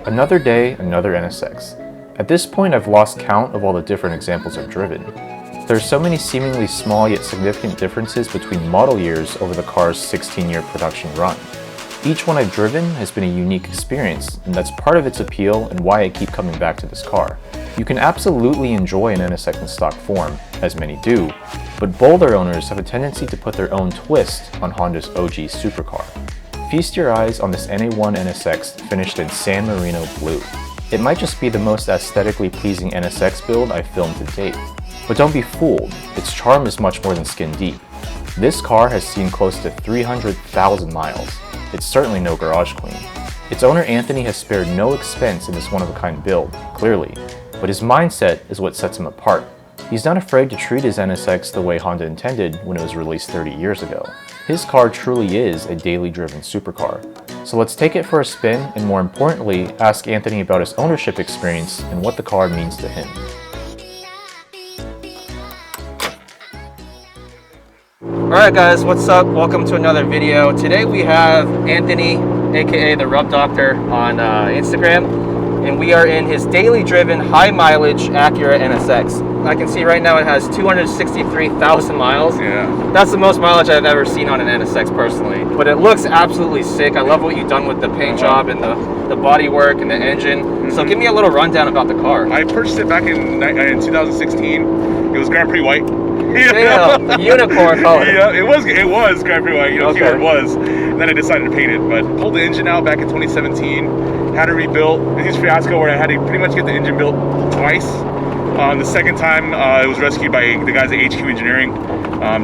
Another day, another NSX. At this point, I've lost count of all the different examples I've driven. There are so many seemingly small yet significant differences between model years over the car's 16-year production run. Each one I've driven has been a unique experience, and that's part of its appeal and why I keep coming back to this car. You can absolutely enjoy an NSX in stock form, as many do, but bolder owners have a tendency to put their own twist on Honda's OG supercar. Feast your eyes on this NA1 NSX finished in San Marino Blue. It might just be the most aesthetically pleasing NSX build I've filmed to date. But don't be fooled, its charm is much more than skin deep. This car has seen close to 300,000 miles. It's certainly no garage queen. Its owner Anthony has spared no expense in this one-of-a-kind build, clearly, but his mindset is what sets him apart. He's not afraid to treat his NSX the way Honda intended when it was released 30 years ago. His car truly is a daily driven supercar. So let's take it for a spin and, more importantly, ask Anthony about his ownership experience and what the car means to him. Alright guys, what's up? Welcome to another video. Today we have Anthony, aka the Rub Doctor, on Instagram, and we are in his daily driven high mileage Acura NSX. I can see right now it has 263,000 miles. Yeah. That's the most mileage I've ever seen on an NSX personally. But it looks absolutely sick. I love what you've done with the paint job and the body work and the engine. So give me a little rundown about the car. I purchased it back in 2016. It was Grand Prix white. Damn, unicorn color. Yeah, it was Grand Prix white, Okay. keyword was. And then I decided to paint it, but pulled the engine out back in 2017, had it rebuilt. A huge fiasco where I had to pretty much get the engine built twice. The second time, it was rescued by the guys at HQ Engineering,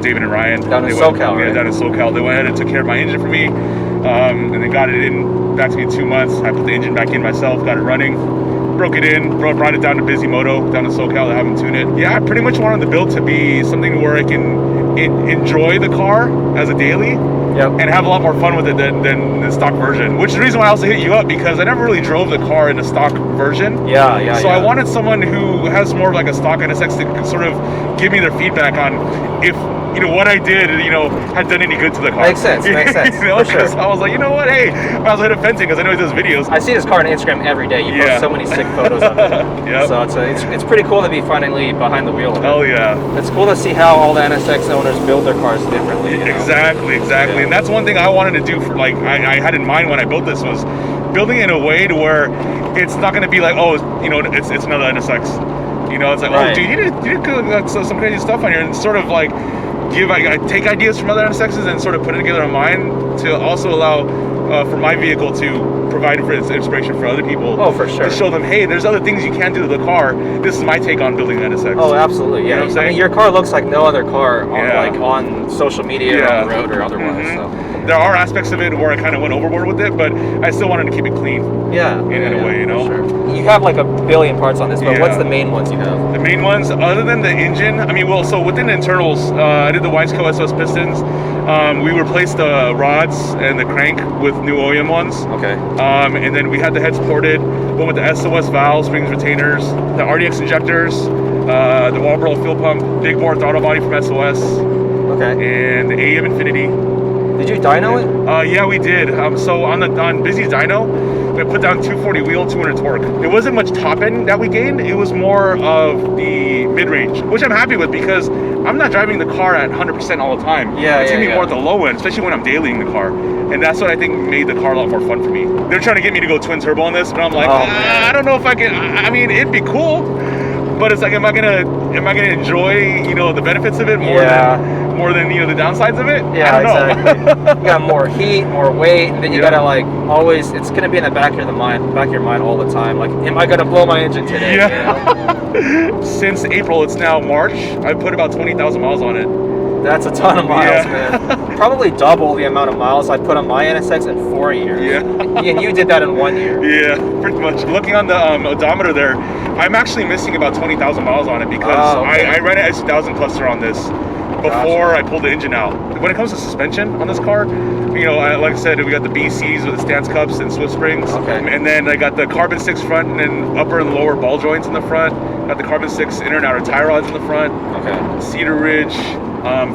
David and Ryan. Down in SoCal, right? Yeah, down in SoCal. They went ahead and took care of my engine for me, and they got it back to me in 2 months. I put the engine back in myself, got it running. Broke it in, brought it down to Bisimoto, down to SoCal to have them tune it. Yeah, I pretty much wanted the build to be something where I can enjoy the car as a daily, and have a lot more fun with it than the stock version. Which is the reason why I also hit you up, because I never really drove the car in the stock version. So I wanted someone who has more of like a stock NSX to sort of give me their feedback on if what I did, had done any good to the car. Makes sense. For sure. So I was like, you know what, hey, I might as well hit a fencing because I know he does videos. I see this car on Instagram every day. You post so many sick photos of it. So it's pretty cool to be finally behind the wheel of it. Oh yeah. It's cool to see how all the NSX owners build their cars differently. Exactly. Yeah. And that's one thing I wanted to do for, like, I had in mind when I built this, was building it in a way to where it's not going to be like, oh, it's another NSX. It's like, oh, dude, you did some crazy stuff on here, and sort of like I take ideas from other NSXs and sort of put it together in mine to also allow for my vehicle to provide for inspiration for other people. Oh, for sure. To show them, hey, there's other things you can do to the car. This is my take on building an NSX. Oh, absolutely. Yeah. I mean, your car looks like no other car on social media or on the road or otherwise. So. There are aspects of it where I kind of went overboard with it, but I still wanted to keep it clean. In a way, Sure. You have like a billion parts on this, but what's the main ones you have? The main ones, other than the engine, so within the internals, I did the Wiseco SOS pistons. We replaced the rods and the crank with new OEM ones. Okay. And then we had the heads ported, went with the SOS valves, springs, retainers, the RDX injectors, the Walbro fuel pump, big bore throttle body from SOS. Okay. And the AM Infinity. Did you dyno it? Yeah, we did. So on Busy's dyno, we put down 240 wheel, 200 torque. It wasn't much top end that we gained. It was more of the mid range, which I'm happy with because I'm not driving the car at 100% all the time. It's gonna be more at the low end, especially when I'm dailying the car. And that's what I think made the car a lot more fun for me. They're trying to get me to go twin turbo on this, but I'm like, I don't know if I can. I mean, it'd be cool, but it's like, am I gonna enjoy the benefits of it more than the downsides of it? Yeah, exactly. You got more heat, more weight, and then you gotta like always. It's gonna be in the back of your mind all the time. Like, am I gonna blow my engine today? Since April, it's now March. I put about 20,000 miles on it. That's a ton of miles, man. Probably double the amount of miles I put on my NSX in 4 years. And you did that in 1 year. Yeah, pretty much. Looking on the odometer there, I'm actually missing about 20,000 miles on it because I ran an S2000 cluster on this before I pulled the engine out. When it comes to suspension on this car, like I said, we got the BCs with the stance cups and Swift springs. And then I got the carbon 6 front and upper and lower ball joints in the front. Got the carbon 6 inner and outer tie rods in the front. Cedar Ridge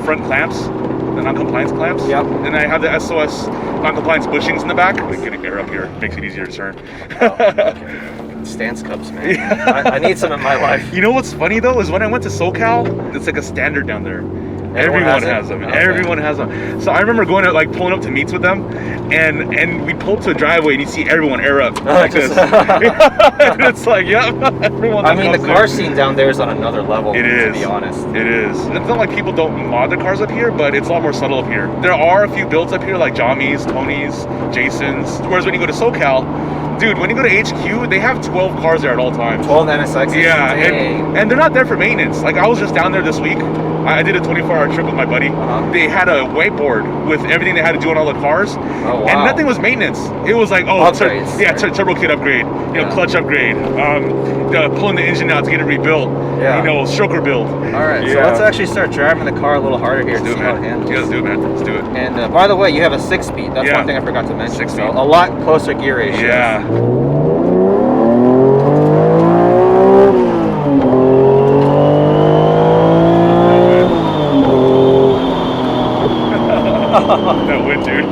front clamps the non-compliance clamps. Yep. And I have the SOS non-compliance bushings in the back. Like getting air up here makes it easier to turn. Okay. Stance cups, man. Yeah. I need some in my life. You know what's funny though is when I went to SoCal, it's like a standard down there. Everyone has them. Okay. Everyone has them. So I remember going to like pulling up to meets with them, and we pulled to a driveway and you see everyone air up like this. And it's like, yep, everyone. I mean, the car scene down there is on another level. It is. To be honest. It is. It's not like people don't mod their cars up here, but it's a lot more subtle up here. There are a few builds up here like Jommy's, Tony's, Jason's. Whereas when you go to SoCal, dude, when you go to HQ, they have 12 cars there at all times. 12 NSXs. Yeah, and they're not there for maintenance. Like I was just down there this week. I did a 24-hour trip with my buddy. They had a whiteboard with everything they had to do on all the cars, and nothing was maintenance. It was like, turbo kit upgrade, clutch upgrade, pulling the engine out to get it rebuilt, stroker build. All right, so let's actually start driving the car a little harder here. Let's do it, man. Let's do it, man. Let's do it. And by the way, you have a 6-speed. That's one thing I forgot to mention. 6-speed. So a lot closer gear ratio. Yeah. That wind, dude.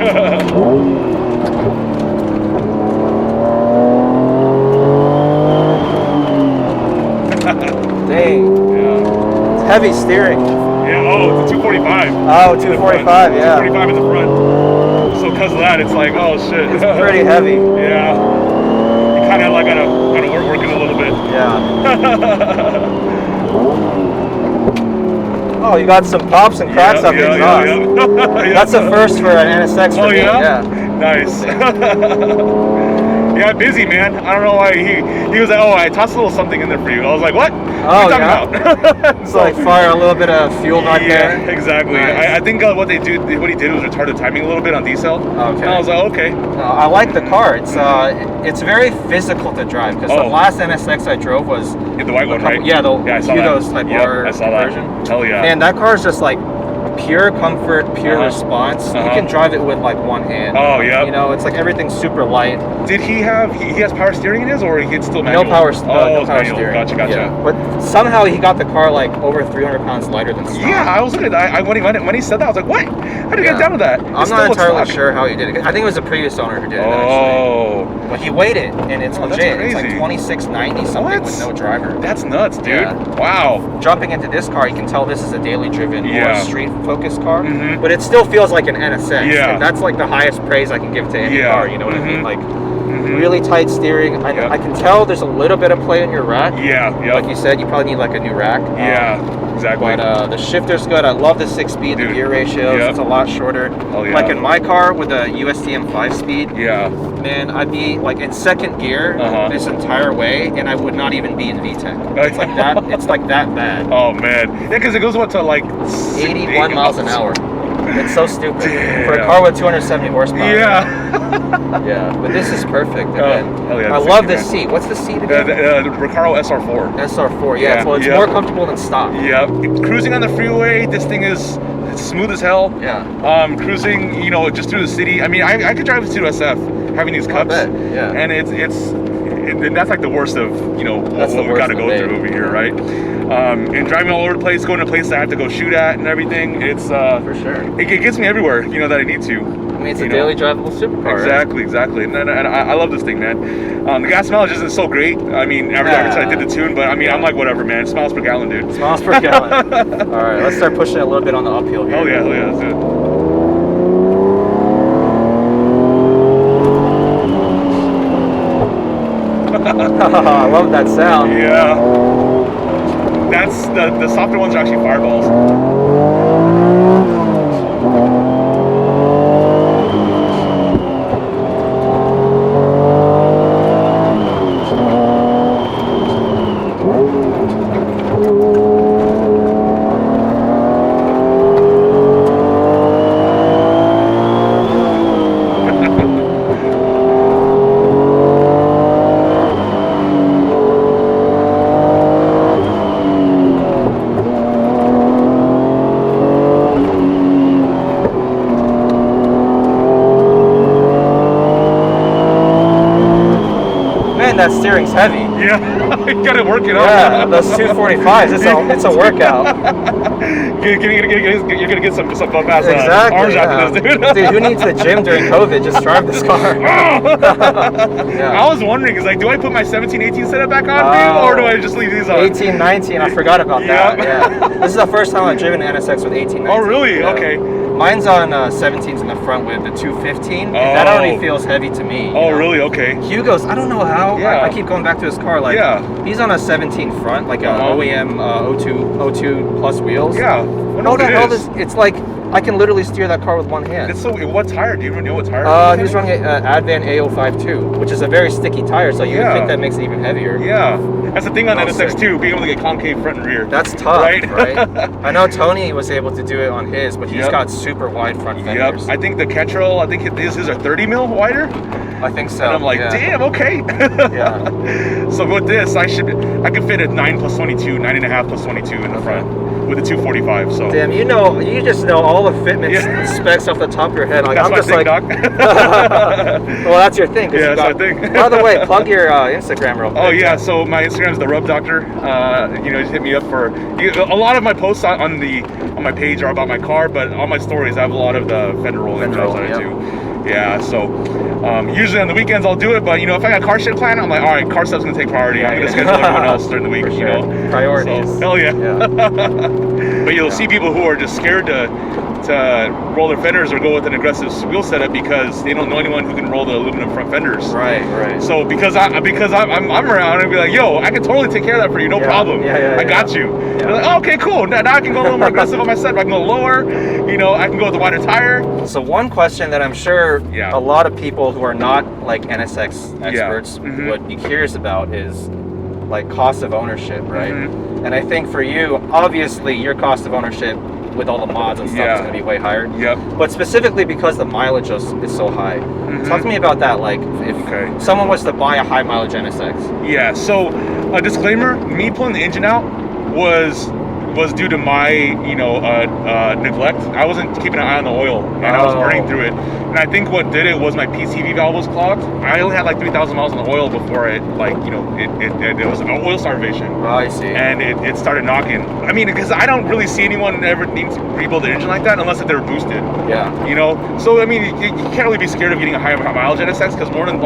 Dang. Yeah. It's heavy steering. Yeah, it's a 245. Oh, 245, yeah. 245 in the front. So because of that, it's like, oh shit. It's pretty heavy. Yeah. You kind of like gotta work it a little bit. Yeah. Oh, you got some pops and cracks up the exhaust. Yeah. That's a first for an NSX for me. Yeah? Nice. Yeah, busy, man. I don't know why he was like, I tossed a little something in there for you. I was like, what? Oh, yeah. It's like fire a little bit of fuel knot there. Yeah, exactly. Nice. I think what he did was retard the timing a little bit on decel. Okay. And I was like, okay. I like the car. It's very physical to drive because the last NSX I drove was the white one, right? Yeah, I saw Kudos Type R I saw that version. Hell yeah. And that car is just like pure comfort, pure response. You can drive it with like one hand. Oh yeah. It's like everything's super light. Did he has power steering in his, or it's still manual? No power steering. Gotcha. Yeah. But somehow he got the car like over 300 pounds lighter than stock. Yeah, I was looking at when he said that, I was like, what? How did he get down to that? I'm not entirely sure how he did it. I think it was the previous owner who did it. Actually. But he weighed it, and it's legit. It's like 2690 something with no driver. That's nuts, dude. Yeah. Wow. Jumping into this car, you can tell this is a daily driven or street focused car, Mm-hmm. but it still feels like an NSX. Yeah. And that's like the highest praise I can give to any car. You know what I mean? Like really tight steering. I can tell there's a little bit of play in your rack. Yeah. Like you said, you probably need like a new rack. Yeah. Exactly. But the shifter's good. I love the 6-speed. The gear ratios. It's a lot shorter. Oh, yeah. Like in my car with a USDM 5-speed. Yeah. Man, I'd be like in second gear this entire way, and I would not even be in VTEC. It's like that. It's like that bad. Oh man. Yeah, because it goes to like 81 miles an hour. It's so stupid Damn. for a car with 270 horsepower. Yeah. Yeah, but this is perfect. Hell yeah, I love this seat. What's the seat again? The Recaro SR4. SR4. Yeah. Well, it's more comfortable than stock. Yeah. Cruising on the freeway, this thing is smooth as hell. Yeah. Cruising, just through the city. I mean, I could drive to SF having these cups. Yeah. And and that's like the worst of what we got to go through over here, right? And driving all over the place, going to places I have to go shoot at and everything. It's for sure. It gets me everywhere, that I need to. I mean, it's a daily drivable supercar. Exactly. And I love this thing, man. The gas mileage isn't so great. I mean, I did the tune, but I mean, I'm like whatever, man. It's miles per gallon, dude. Miles per gallon. All right, let's start pushing it a little bit on the uphill here. Oh yeah, let's do it. I love that sound. Yeah. That's the softer ones are actually fireballs. That steering's heavy. Yeah, you gotta work it out. Yeah, those 245s, it's a workout. You're gonna get some bump ass Exactly, arms after this, dude. Dude, who needs the gym during COVID? Just drive this car. I was wondering, is like, do I put my 17, 18 setup back on for you, or do I just leave these on? 18, 19, I forgot about that. Yeah. This is the first time I've driven an NSX with 18, 19. Oh, really? Yeah. Okay. Mine's on 17s in the front with the 215. That already feels heavy to me. Oh, really? Okay. Hugo's, I don't know how. Yeah. I keep going back to his car. Like, he's on a 17 front, like a OEM 02 plus wheels. Yeah. How the hell does it's like? I can literally steer that car with one hand. It's so. What tire? Do you even know what tire? He was running an Advan A052, which is a very sticky tire, so you would think that makes it even heavier. Yeah, that's the thing on NSX too, being able to get concave front and rear. That's tough, right? I know Tony was able to do it on his, but he's got super wide front fenders. Yep. I think the Ketrel, I think his are 30 mil wider. I think so. And I'm like, damn, okay. Yeah. So with this, I could fit a 9 plus 22, 9.5 plus 22 in the front with a 245. So damn, you just know all the fitment specs off the top of your head. Like, that's I'm my just thing, like, Doc. well, that's your thing. Yeah, that's my thing. By the way, plug your Instagram real quick. Oh yeah, so my Instagram is TheRubDoctor. Just hit me up for a lot of my posts on my page are about my car, but on my stories I have a lot of the Fender Rolling jobs that I do. Yeah, so usually on the weekends I'll do it, but if I got car shit planned, I'm like, all right, car stuff's gonna take priority. I'm gonna schedule everyone else during the week. Priorities. So, hell yeah. But you'll see people who are just scared to roll their fenders or go with an aggressive wheel setup because they don't know anyone who can roll the aluminum front fenders. Right. So because I'm around and be like, yo, I can totally take care of that for you, no problem. I got you. Yeah. Like, oh, okay, cool. Now I can go a little more aggressive on my setup. I can go lower. I can go with a wider tire. So one question that I'm sure a lot of people who are not like NSX experts would be curious about is like cost of ownership, right? And I think for you, obviously, your cost of ownership with all the mods and stuff is going to be way higher. But specifically because the mileage is so high. Talk to me about that. Like, if someone was to buy a high mileage NSX. Yeah. So a disclaimer: me pulling the engine out was due to my neglect. I wasn't keeping an eye on the oil, and I was burning through it. And I think what did it was my PCV valve was clogged. I only had like 3,000 miles on the oil before it was oil starvation. Oh, I see. And it started knocking. I mean, because I don't really see anyone ever need to rebuild an engine like that unless they're boosted. Yeah. So I mean, you can't really be scared of getting a high mileage NSX because more than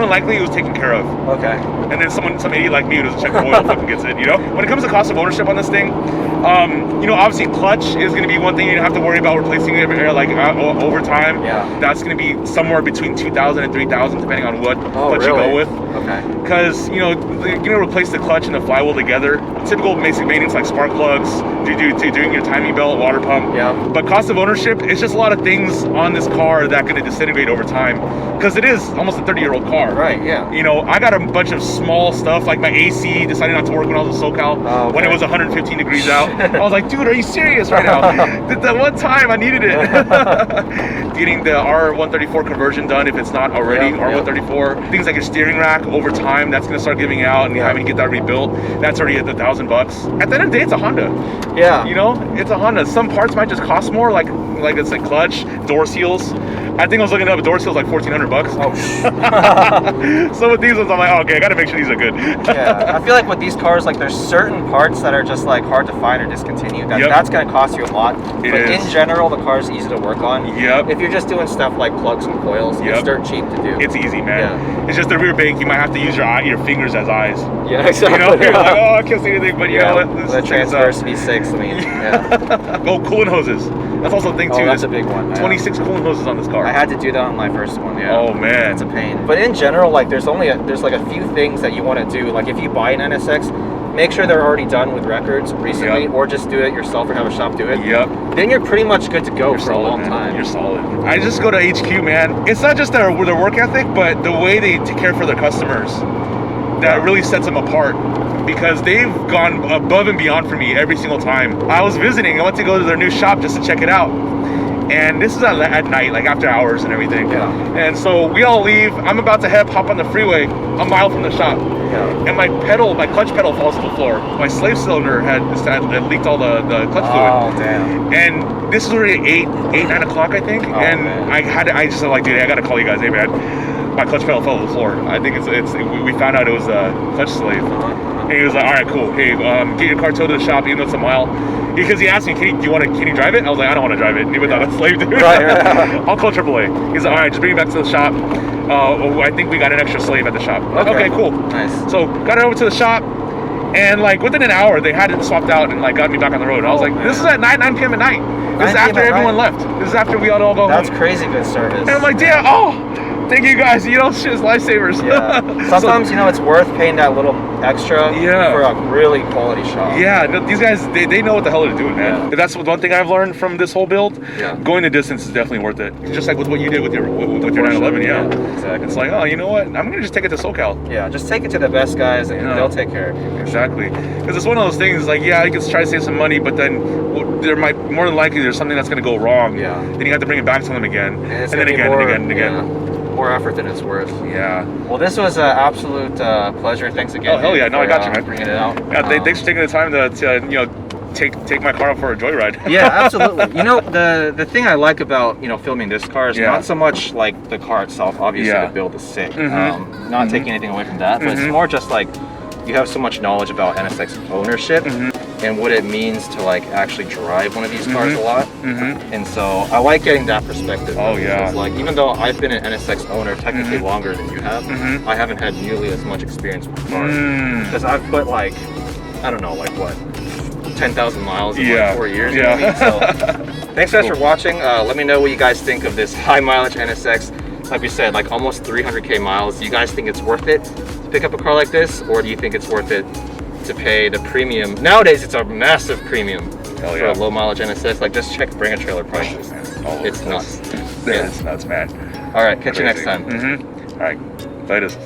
likely it was taken care of. Okay. And then some idiot like me who doesn't check the oil fucking gets it. When it comes to cost of ownership on this thing, obviously clutch is going to be one thing you don't have to worry about replacing it over time. Yeah. That's going to be somewhere between 2,000 and 3,000 depending on what clutch you go with. Okay. Because you're going to replace the clutch and the flywheel together. Typical basic maintenance like spark plugs, doing your timing belt, water pump. Yeah. But cost of ownership, it's just a lot of things on this car that are going to disintegrate over time. Because it is almost a 30-year-old car. Right. Yeah. I got a bunch of small stuff like my AC decided not to work when I was in SoCal when it was 115 degrees out. I was like, dude, are you serious right now? The one time I needed it. Getting the R134 conversion done if it's not already R134. Things like your steering rack over time, that's gonna start giving out and having to get that rebuilt. That's already at $1,000. At the end of the day, it's a Honda. Yeah. It's a Honda. Some parts might just cost more, like it's like clutch, door seals. I think I was looking up door seals like $1,400. Oh. So with these ones, I'm like, okay, I gotta make sure these are good. Yeah, I feel like with these cars, like there's certain parts that are just like hard to find or discontinue. That's gonna cost you a lot. But in general, the car's easy to work on. If you're just doing stuff like plugs and coils, it's dirt cheap to do. It's easy, man. It's just the rear bank. You might have to use your fingers as eyes. Yeah, exactly. You're like, oh, I can't see anything, but you know what? The transverse V6. I mean, Oh, coolant hoses. That's also a thing too. Oh, that's a big one. 26 coolant hoses on this car. I had to do that on my first one. Yeah. Oh man, it's a pain. But in general, like there's like a few things that you want to do. Like if you buy an NSX, make sure they're already done with records recently, or just do it yourself or have a shop do it. Then you're pretty much good to go for a long time. You're solid. I just go to HQ, man. It's not just their work ethic, but the way they take care for their customers that really sets them apart. Because they've gone above and beyond for me every single time. I was visiting. I went to go to their new shop just to check it out. And this is at night, like after hours and everything. And so we all leave. I'm about to hop on the freeway a mile from the shop. And my clutch pedal falls to the floor. My slave cylinder had leaked all the clutch fluid. Oh, damn. And this was already 9 o'clock, I think. And I just like, dude, I gotta call you guys. Hey, man, my clutch pedal fell to the floor. I think we found out it was a clutch slave. And he was like, all right, cool. Hey, get your car towed to the shop, even though it's a mile. Because he asked me, can you drive it? I was like, I don't want to drive it. And he without a slave, dude. Right. I'll call AAA. He's like, all right, just bring it back to the shop. I think we got an extra slave at the shop. Okay, cool. Nice. So got it over to the shop, and like within an hour, they had it swapped out and like got me back on the road. I was like, this is at 9 p.m. at night. This is after everyone left. This is after we all go home. That's crazy good service. And I'm like, damn, thank you guys. You know, shit's lifesavers. Yeah. Sometimes, you know, it's worth paying that little extra for a really quality shop. Yeah, no, these guys, they know what the hell they're doing, man. Yeah. That's one thing I've learned from this whole build. Yeah. Going the distance is definitely worth it. Just like with what you did with your 911, yeah. Exactly. It's like, oh, you know what? I'm going to just take it to SoCal. Yeah, just take it to the best guys and they'll take care of you. Exactly. Because it's one of those things, like, yeah, you can try to save some money, but then there might, more than likely, there's something that's going to go wrong. Yeah. Then you have to bring it back to them again. And then again, and again, and again. Yeah. More effort than it's worth. Yeah. Well, this was an absolute pleasure. Thanks again. Oh, hell yeah. No, I got you, man. Bringing it out. Yeah, thanks for taking the time to you know, take my car out for a joyride. Yeah, absolutely. You know, the thing I like about, you know, filming this car is not so much like the car itself. Obviously, the build is sick. Not taking anything away from that, but it's more just like you have so much knowledge about NSX ownership and what it means to like actually drive one of these cars a lot. And so I like getting that perspective. Oh yeah. Because like even though I've been an NSX owner technically longer than you have, I haven't had nearly as much experience with the car. Because I've put like, I don't know, like what, 10,000 miles in like 4 years. You know what I mean? So thanks guys for watching. Let me know what you guys think of this high mileage NSX. Like we said, like almost 300K miles. Do you guys think it's worth it to pick up a car like this, or do you think it's worth it to pay the premium? Nowadays, it's a massive premium for a low mileage NSX. Like just check Bring a Trailer prices. It's nuts. It's nuts, man. All right, catch you next time. All right, latest.